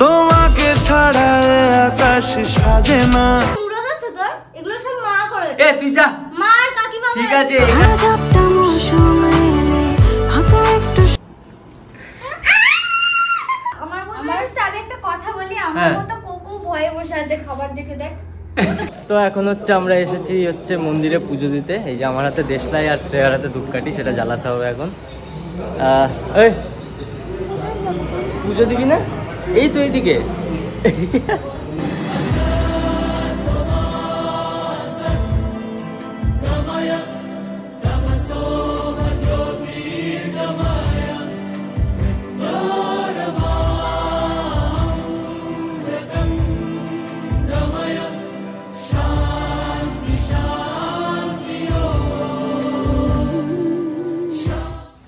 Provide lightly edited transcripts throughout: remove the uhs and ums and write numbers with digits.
তোমাকে ছাড়া আকাশ সাজে না। এগুলো সব মা করে। এ তুই যা, মা আর কাকিমা। ঠিক আছে। তো এখন হচ্ছে আমরা এসেছি হচ্ছে মন্দিরে পুজো দিতে। এই যে আমার হাতে দেশলাই আর শ্রেয়ার হাতে ধূপকাঠি, সেটা জ্বালাতে হবে এখন। এই পুজো দিবি না? এই তো এইদিকে।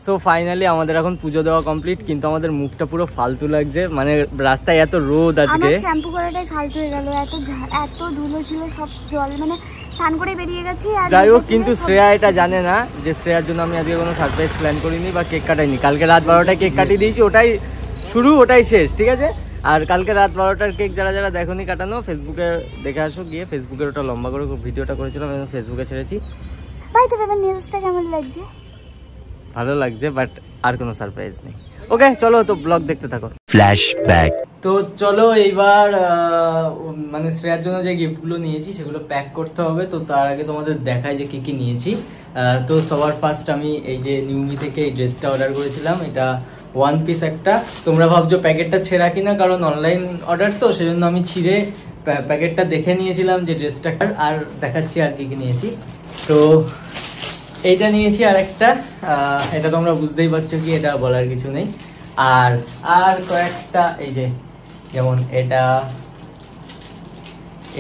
সো ফাইনালি আমাদের এখন পুজো দেওয়া কমপ্লিট, কিন্তু আমাদের মুখটা পুরো ফালতু লাগছে, মানে রাস্তায় এত রোদ আজকে। আমার শ্যাম্পু করাটাই ফালতু হয়ে গেল, এত ধুলো ছিল, সব জল মানে স্নান করে বেরিয়ে গেছি। আর যাই হোক, কিন্তু শ্রেয়া এটা জানে না যে শ্রেয়ার জন্য আমি আজকে কোনো সারপ্রাইজ প্ল্যান করিনি বা কেক কাটাইনি। কালকে রাত 12টায় কেক কাটিয়ে দিয়েছি, ওটাই শুরু, ওটাই শেষ, ঠিক আছে। আর কালকে রাত 12টার কেক যারা যারা দেখোনি কাটানো, ফেসবুকে দেখে আসো গিয়ে। ফেসবুকের ওটা লম্বা করে ভিডিওটা করেছিলাম, আমি ফেসবুকে ছেড়েছি। ভাই তো এবার নেলসটা কেমন লাগছে? ভালো লাগছে, বাট আর কোনো সারপ্রাইজ নেই। ওকে চলো, তো ব্লগ দেখতে থাকো। ফ্ল্যাশব্যাক। তো চলো এইবার মানে শ্রেয়ার জন্য যে গিফটগুলো নিয়েছি সেগুলো প্যাক করতে হবে। তো তার আগে তোমাদের দেখায় যে কি কি নিয়েছি। তো সবার ফার্স্ট আমি এই যে নিউমি থেকে এই ড্রেসটা অর্ডার করেছিলাম। এটা 1 পিস একটা। তোমরা ভাবছো প্যাকেটটা ছেঁড়া কিনা, কারণ অনলাইন অর্ডার তো, সেজন্য আমি ছিঁড়ে প্যাকেটটা দেখে নিয়েছিলাম যে ড্রেসটা। আর দেখাচ্ছি আর কি কি নিয়েছি। তো এইটা নিয়েছি আর একটা, এটা তোমরা বুঝতেই পারছো কি, এটা বলার কিছু নেই। আর আর কয়েকটা, এই যে যেমন এটা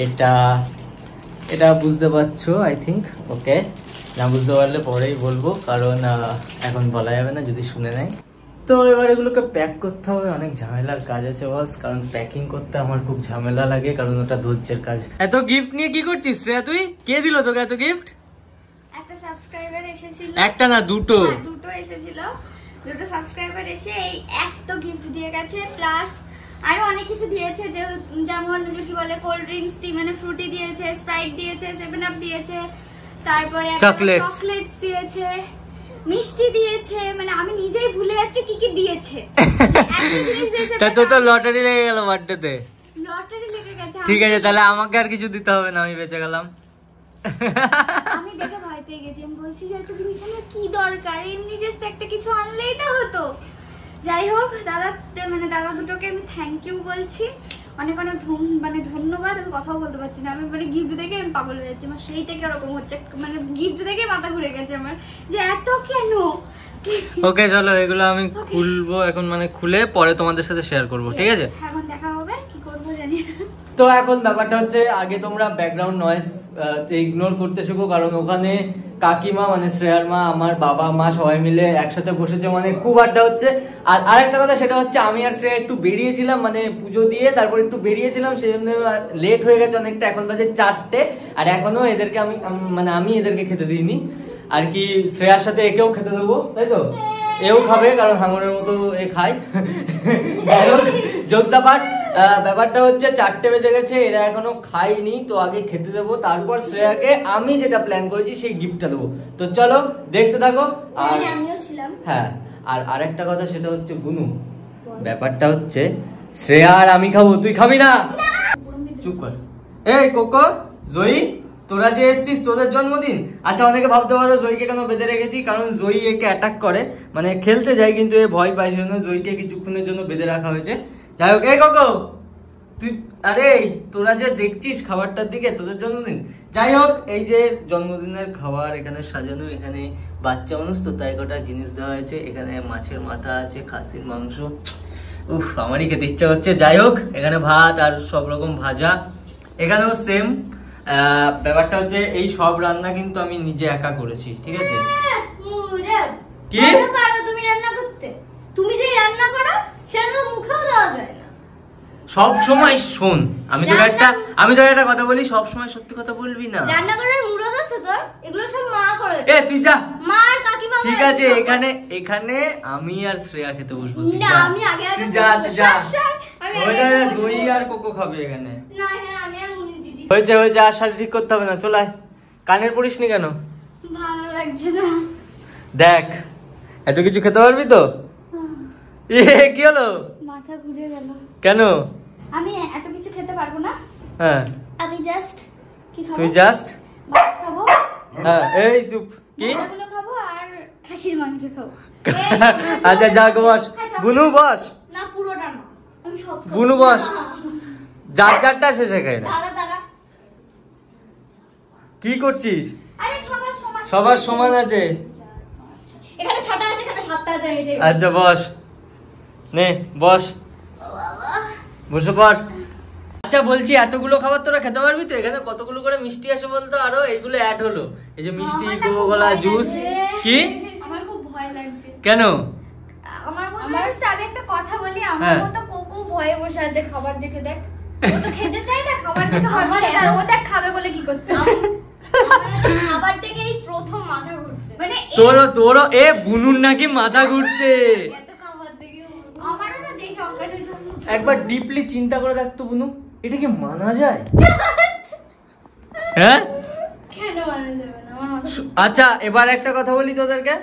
এটা এটা বুঝতে পারছো আই থিঙ্ক। ওকে, না বুঝতে পারলে পরেই বলবো, কারণ এখন বলা যাবে না যদি শুনে নেয়। তো এবার এগুলোকে প্যাক করতে হবে, অনেক ঝামেলার কাজ আছে বস, কারণ প্যাকিং করতে আমার খুব ঝামেলা লাগে, কারণ ওটা ধৈর্যের কাজ। এত গিফট নিয়ে কি করছিস শ্রেয়া তুই? কে দিল তোকে এত গিফট? একটা সাবস্ক্রাইবার এসেছিল। একটা না, দুটো এসেছিল। দুটো সাবস্ক্রাইবার এসে এই একটা গিফট দিয়ে গেছে, প্লাস আরো অনেক কিছু দিয়েছে, যেমন কি বলে কোল্ড ড্রিঙ্কস মানে ফ্রুটি দিয়েছে, স্প্রাইট দিয়েছে, 7 আপ দিয়েছে, তারপরে চকলেটস দিয়েছে, মিষ্টি দিয়েছে। মানে আমি নিজেই ভুলে যাচ্ছি কি কি দিয়েছে। এত জিনিস দিয়েছে। তো লটারি লেগে গেল বার্থডেতে। লটারি লেগে গেছে। ঠিক আছে, তাহলে আমাকে আর কিছু দিতে হবে না, আমি বেঁচে গেলাম। আমি দেখে ভয় পেয়ে গেছি, আমি বলছি যে এত জিনিস আমার কি দরকার, এমনি জাস্ট একটা কিছু আনলেই তো হতো। যাই হোক, দাদা দুটোকে আমি থ্যাংক ইউ বলছি, অনেক অনেক ধন্যবাদ। আমি কথাও বলতে পারছি না, আমি মানে গিফট দেখে আমি পাগল হয়ে যাচ্ছি। আমার সেই থেকে ওরকম হচ্ছে, মানে গিফট দেখে মাথা ঘুরে গেছে আমার, যে এত কেন। ওকে চলো, এগুলো আমি খুলবো এখন, মানে খুলে পরে তোমাদের সাথে শেয়ার করবো, ঠিক আছে? এখন দেখা হবে, কি করবো জানি না। তো এখন ব্যাপারটা হচ্ছে, আগে তোমরা ব্যাকগ্রাউন্ড নয়েজ ইগনোর করতে শেখো, কারণ ওখানে কাকিমা মানে শ্রেয়ার মা, আমার বাবা মা সবাই মিলে একসাথে বসেছে, মানে খুব আড্ডা হচ্ছে। আর আরেকটা কথা, সেটা হচ্ছে আমি আর শ্রেয়া একটু বেরিয়েছিলাম, মানে পুজো দিয়ে তারপর একটু বেরিয়েছিলাম, সেই জন্য লেট হয়ে গেছে অনেকটা। এখন বাজে 4টে, আর এখনো এদেরকে আমি এদেরকে খেতে দিইনি আর কি। শ্রেয়ার সাথে একেও খেতে দেবো, তাই তো? এও খাবে, কারণ হাঙরের মতো এ খায়। জোকস আপার্ট, ব্যাপারটা হচ্ছে 4টে বেজে গেছে, এরা এখনো খায়নি। তো আগে খেতে দেবো, তারপর শ্রেয়াকে আমি যেটা প্ল্যান করেছি সেই গিফটটা দেবো। তো চলো দেখতে থাকো। আর হ্যাঁ, আর আরেকটা কথা, সেটা হচ্ছে বুনু, ব্যাপারটা হচ্ছে শ্রেয়া আর আমি খাবো, তুই খাবি না। চুপ কর। এই কোকো, জয়ী, তোরা যে এসছিস, তোদের জন্মদিন। আচ্ছা, অনেকে ভাবতে পারো জয়ীকে কেন বেঁধে রেখেছি, কারণ জয়ী একে অ্যাটাক করে, মানে খেলতে যায় কিন্তু এ ভয় পায়, সেজন্য জয়ীকে কিছুক্ষণের জন্য বেঁধে রাখা হয়েছে। যাই হোক, এই কোকো তুই, আরে তোরা যে দেখছিস খাবারটার দিকে, তোদের জন্মদিন। যাই হোক, এই যে জন্মদিনের খাবার এখানে সাজানো, এখানে বাচ্চা মানুষ তো তাই কটা জিনিস দেওয়া হয়েছে। এখানে মাছের মাথা আছে, খাসির মাংস, উফ আমারই খেতে ইচ্ছা করছে। যাই হোক, এখানে ভাত আর সব রকম ভাজা, এখানেও সেম। ব্যাপারটা হচ্ছে এই সব রান্না কিন্তু আমি নিজে একা করেছি, ঠিক আছে? কি তুমি রান্না করতে? তুমি যে রান্না করো সেটা তো মুখেও দেওয়া যায় না। সব সময় শোন, আমি তোকে একটা কথা বলি, সব সময় সত্যি কথা বলবি না। রান্না করার মুরত আছে তোর? এগুলো সব মা করে। এ তুই যা, মা আর কাকিমা। ঠিক আছে, এখানে আমি আর শ্রেয়া খেতে বসবো। না, আমি আগে তুই যা। আমি দই আর কোকো খাবে এখানে। না এখানে আমি আর মুনি দিদি। হয়েছে হয়েছে, আর শাড়ি ঠিক করতে হবে না, চল আয়। কানের পরিসনি কেন? ভালো লাগছে না। দেখ এত কিছু খেতে পারবি তো? এ কি হলো? মাথা ঘুরে গেল। কেন? আমি এত কিছু খেতে পারবো না। হ্যাঁ আমি জাস্ট কি খাবো? তুই জাস্ট ভাত খাবো। হ্যাঁ এই চুপ। কি? মাথাগুলো খাবো আর খাসির মাংস খাবো। আচ্ছা যা বস, বুনু বস। না পুরোটা না, আমি সব খাবো। বুনু বস, যার যারটা শেষে খাই না। দাদা দাদা কি করছিস? আরে সবার সমান। সবার সমান আছে। এখানে 6টা আছে, এখানে 7টা আছে, এটাই। আচ্ছা বস, নে বস, বাবা বসে পড়। আচ্ছা বলছি এতগুলো খাবার তোরা খেতে পারবি তো? এখানে কতগুলো করে মিষ্টি আসে বলতো? আরো এইগুলো অ্যাড হলো, এই যে মিষ্টি, কোকোকোলা, জুস। কি? আমার খুব ভয় লাগছে। কেন? আমার মনে হচ্ছে আমি একটা কথা বলি, আমার মতো কোকো ভয়ে বসে আছে খাবার দেখে। দেখ ও তো খেতে চাই না, খাবার দেখে ভাবছে আর ও দেখ খাবে বলে কি করছে। আমার খাবার দেখে এই প্রথম মাথা ঘুরছে, মানে তোরও এ বুনুর নাকি মাথা ঘুরছে। এত খাবার দেখে আমারও না দেখে অজ্ঞান হয়ে যাচ্ছে। একবার ডিপলি চিন্তা করে দেখ তো বুনু, এটা কি মানা যায়? হ্যাঁ কেন মানা যাবে না? আমার মাথা আচ্ছা এবার একটা কথা বলি তোদেরকে,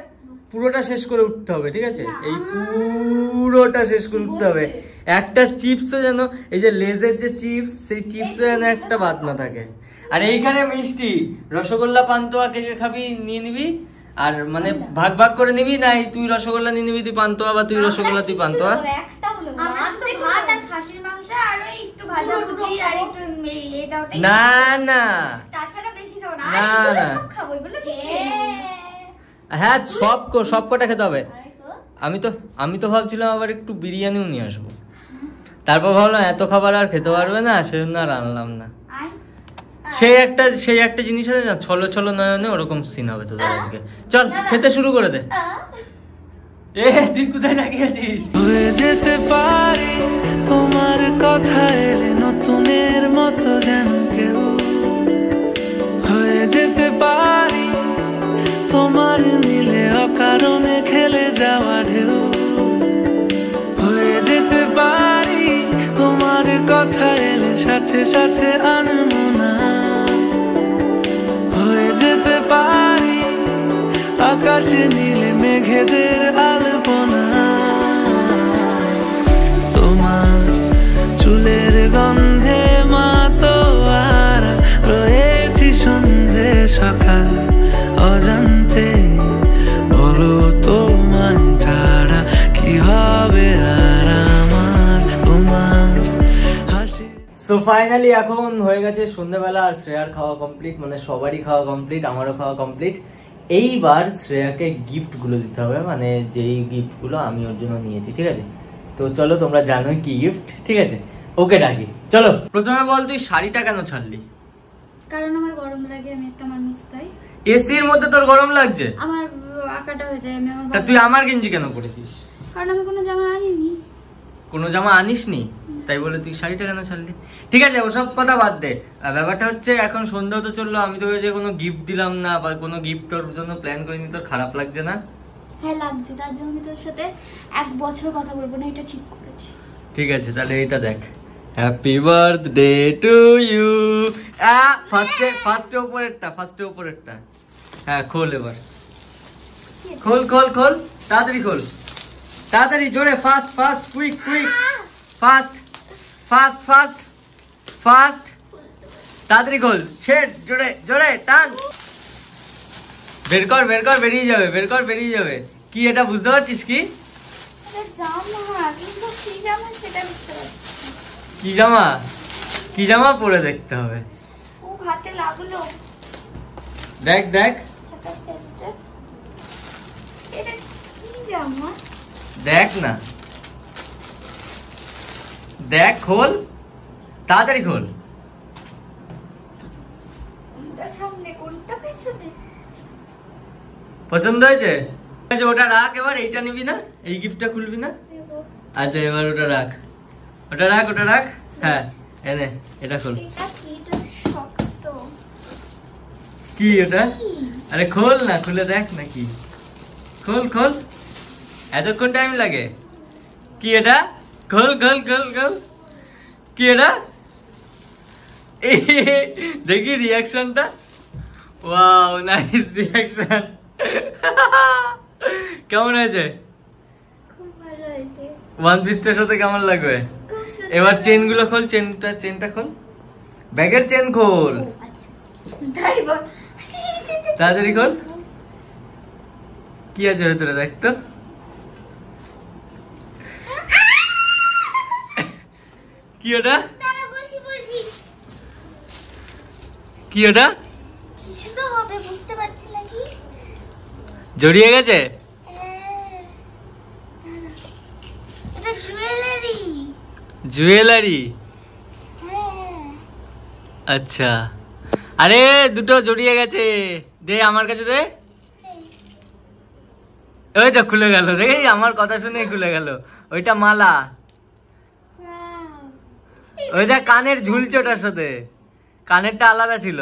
পুরোটা শেষ করে উঠতে হবে, ঠিক আছে? এই পুরোটা শেষ করে উঠতে হবে। একটা চিপসও যেন, এই যে লেজের যে চিপস, সেই চিপসও যেন একটা বাদ না থাকে। আর এইখানে মিষ্টি, রসগোল্লা, পান্তুয়া, কে কে খাবি নিয়ে নিবি। আর মানে ভাগ ভাগ করে নিবি, নাই তুই রসগোল্লা নিয়ে নিবি, তুই পান্তুয়া, বা তুই রসগোল্লা তুই পান্তুয়া। একটা হলো ভাত আর খাসির মাংস আর ওই একটু ভাজা ভুজি আর একটু এটা ওটাই। না না তাছাড়া বেশি খাবো না। না, আর না। সব খাবো, এগুলো ঠিক হ্যাঁ সব কটা খেতে হবে। আমি তো ভাবছিলাম আবার একটু বিরিয়ানিও নিয়ে আসবো, তারপর ভাবলাম এত খাবার আর খেতে পারবে না, সেজন্য আর আনলাম না। সেই একটা জিনিস আছে না, ছলো ছলো নয়নে, ওরকম সিন হবে তোদের আজকে। চল খেতে শুরু করে দে। এ তুই কোথায় তাকিয়েছিস? হয়ে যেতে পারি তোমার কথা এলে নতুনের মতো, যেন কেউ হয়ে যেতে পারি তোমার নীলে অকারণে খেলে যাওয়া ঢেউ। হয়ে যেতে পারি তোমার কথা এলে সাথে সাথে আনমনা। হয়ে যেতে পারি আকাশে নীলে মেঘেদের আলপনা। তোমার চুলের গন্ধে মাতোয়ারা রয়েছি সন্ধে সকাল অজান্তে। বলো তোমার ছাড়া কি হবে আর আমার তোমার হাসি। সো ফাইনালি এখন হয়ে গেছে সন্ধ্যাবেলা, আর শ্রেয়ার খাওয়া কমপ্লিট, মানে সবারই খাওয়া কমপ্লিট, আমারও খাওয়া কমপ্লিট। এইবার শ্রেয়াকে গিফট গুলো দিতে হবে, মানে যেই গিফট গুলো আমি ওর জন্য নিয়েছি, ঠিক আছে? তো চলো, তোমরা জানোই কি গিফট, ঠিক আছে? ওকে ডাকি, চলো। প্রথমে বল তুই শাড়িটা কেন ছাড়লি? কারণ আমার গরম লাগে, আমি একটা মানুষ, তাই। এসির মধ্যে তোর গরম লাগছে? আমার আকাটা হয়ে যায়, আমি তা তুই আমার গেঞ্জি কেন করেছিস? কারণ আমি কোনো জামা আনিনি। কোনো জামা আনিসনি, তাই বলে তুই শাড়িটা কেন ছাড়লি? ঠিক আছে, ওসব কথা বাদ দে। ব্যাপারটা হচ্ছে এখন সন্ধ্যা হতে চললো, আমি তোকে যে কোনো গিফট দিলাম না, বা কোনো গিফট তোর জন্য প্ল্যান করিনি, তোর খারাপ লাগছে না? হ্যাঁ লাগছে, তার জন্য তোর সাথে 1 বছর কথা বলবো না, এটা ঠিক করেছি। ঠিক আছে, তাহলে এইটা দেখ। Happy birthday to you. ফার্স্টে উপরেরটা। হ্যাঁ খোল এবার, খোল খোল খোল, তাড়াতাড়ি খোল, তাড়াতাড়ি, জোরে, fast fast, quick quick, fast fast fast fast, তাড়াতাড়ি খোল, ছেড়, জোরে জোরে টান, বের কর বের কর, বেরিয়ে যাবে, বের কর, বেরিয়ে যাবে। কি এটা বুঝতে পারছিস? কি জামা, কিন্তু কি জামা সেটা বুঝতে পারছি। কি জামা পরে দেখতে হবে। ও হাতে লাগলো, দেখ দেখ এটা কি জামা? দেখ না, দেখ, খোল, তাড়াতাড়ি খোল। কোনটা সামনে কোনটা পেছনে? পছন্দ হয়েছে? ওটা রাখ, এবার এইটা নিবি না, এই গিফটটা খুলবি না? আচ্ছা এবার ওটা রাখ, ওটা রাখ, ওটা রাখ। হ্যাঁ এনে এটা খোল। এটা কি? এটা শক্ত। কি ওটা? আরে খোল না, খুলে দেখ না কি। খোল খোল, এতক্ষণ টাইম লাগে? কি এটা? খোল খোল খোল খোল, কি এটা? দেখি রিয়াকশনটা। Wow, nice reaction. কেমন হয়েছে? খুব ভালো হয়েছে। ওয়ান পিসটার সাথে কেমন লাগবে? এবার চেন গুলো খোল, চেনটা খোল, ব্যাগের চেন খোল। আচ্ছা তাই বল, তাড়াতাড়ি খোল। কি আছে ভেতরে দেখ তো। কি ওটা? কি ওটা? কিছু তো হবে, বুঝতে পারছি না কি। জড়িয়ে গেছে? এটা জুয়েলারি। জুয়েলারি? আচ্ছা। আরে দুটো জড়িয়ে গেছে, দে আমার কাছে দে। ওই তো খুলে গেল, দেখি আমার কথা শুনে খুলে গেল। ওইটা মালা। ওইটা কানের ঝুলছে ওটার সাথে, কানেরটা আলাদা ছিল।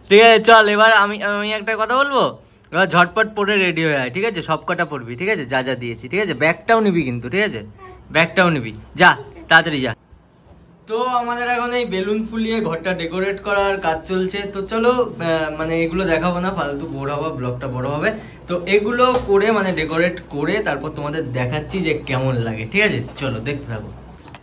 ঠিক আছে চল, এবার আমি একটা কথা বলবো, এবার ঝটপট পরে রেডি হয়ে আয়, ঠিক আছে? সব কটা পরবি, ঠিক আছে? যা যা দিয়েছি, ঠিক আছে? ব্যাগটাও নিবি কিন্তু, ঠিক আছে? ব্যাগটাও নিবি, যা তাড়াতাড়ি যা। তো আমাদের এখন এই বেলুন ফুলিয়ে ঘরটা ডেকোরেট করার কাজ চলছে। তো চলো, মানে এগুলো দেখাবো না, ফালতু বোর হবে, ব্লগটা বড় হবে। তো এগুলো করে মানে ডেকোরেট করে তারপর তোমাদের দেখাচ্ছি যে কেমন লাগে, ঠিক আছে? চলো দেখতে থাকো।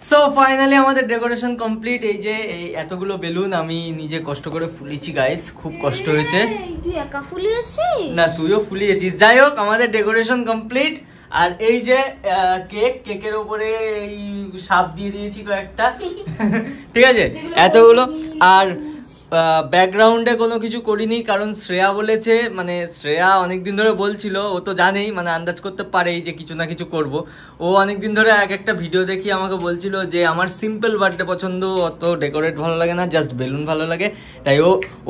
সো ফাইনালি আমাদের ডেকোরেশন কমপ্লিট। এই যে এই এতগুলো বেলুন আমি নিজে কষ্ট করে ফুলিয়েছি গাইস, খুব কষ্ট হয়েছে। তুই একা ফুলিয়েছিস? না, তুইও ফুলিয়েছিস। যাই হোক, আমাদের ডেকোরেশন কমপ্লিট। আর এই যে কেকের উপরে এই সাপ দিয়ে দিয়েছি কয়েকটা, ঠিক আছে? এতগুলো। আর ব্যাকগ্রাউন্ডে কোনো কিছু করিনি, কারণ শ্রেয়া বলেছে, মানে শ্রেয়া অনেকদিন ধরে বলছিল, ও তো জানেই, মানে আন্দাজ করতে পারেই যে কিছু না কিছু করব। ও অনেকদিন ধরে এক একটা ভিডিও দেখি আমাকে বলছিল যে আমার সিম্পল বার্থডে পছন্দ, অত ডেকোরেট ভালো লাগে না, জাস্ট বেলুন ভালো লাগে। তাই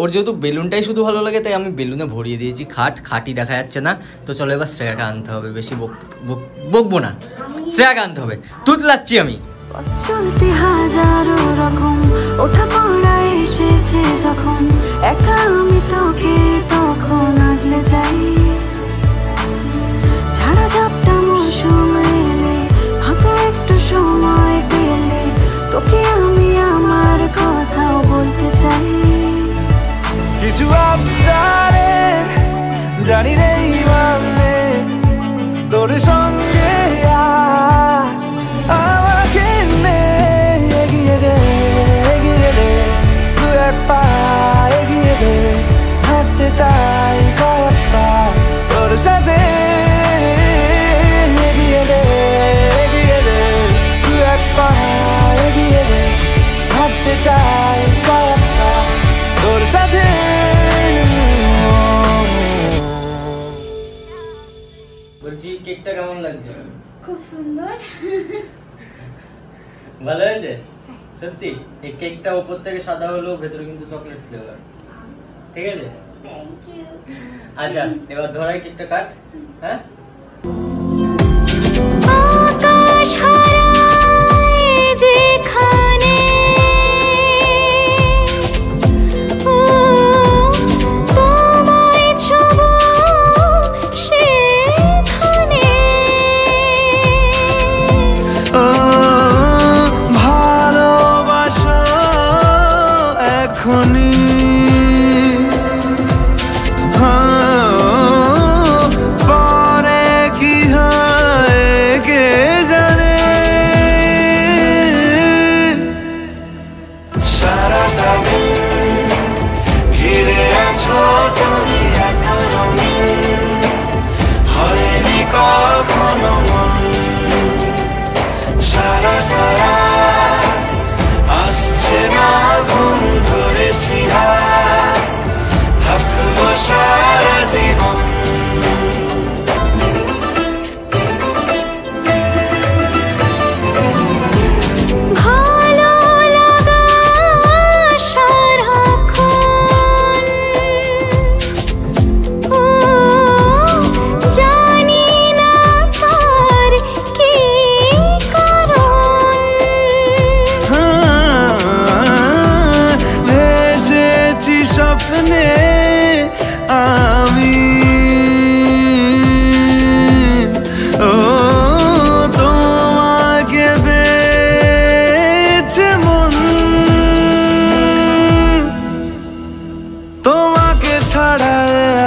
ওর যেহেতু বেলুনটাই শুধু ভালো লাগে, তাই আমি বেলুনে ভরিয়ে দিয়েছি। খাঁটি দেখা যাচ্ছে না। তো চলো এবার শ্রেয়াকে আনতে হবে, বেশি বকবো না, শ্রেয়াকে আনতে হবে। তুতলাচ্ছি আমি। চলতে হাজারো রকম ওঠা পড়া এসেছে যখন, একা আমি তোকে তখন আগলে যাই। ঝাড়া ঝাপটা মৌসুম এলে, ফাঁকা একটু সময় পেলে, তোকে আমি আমার কথাও বলতে চাই। কিছু আবদারের জানি নেই মানে তোর সঙ্গে আজ আমাকে এগিয়ে দে দু এক পা এগিয়ে দে, হাঁটতে চাই কয়েক পা তোর সাথে। এগিয়ে দে দু এক পা এগিয়ে দে, হাঁটতে চাই কয়েক পা তোর সাথে। বলছি কেকটা কেমন লাগছে? খুব সুন্দর। ভালো হয়েছে সত্যি? এই কেকটা উপর থেকে সাদা হলো, ভেতরে কিন্তু চকলেট ফ্লেভার, ঠিক আছে? Thank you. আচ্ছা এবার ধরাই, কেকটা কাট। হ্যাঁ, আকাশ হারায় যেখানে, ও তোমায় ছোঁবো সেখানে। ভালোবাসা এখনই পরে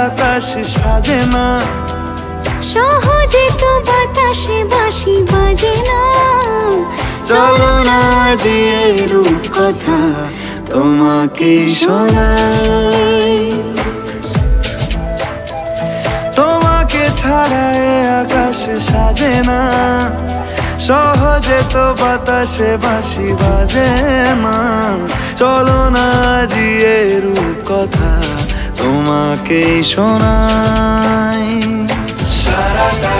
আকাশ সাজে না, সহজে তো বাতাসে বাঁশি বাজে না। চলো না দিয়ে রূপ কথা তোমাকে শোনাই, তোমাকে ছাড়া আকাশ সাজে না, সহজে তো বাতাসে বাঁশি বাজে না। চলো না দিয়ে রূপ কথা তোমাকে শোনাই। সারাটা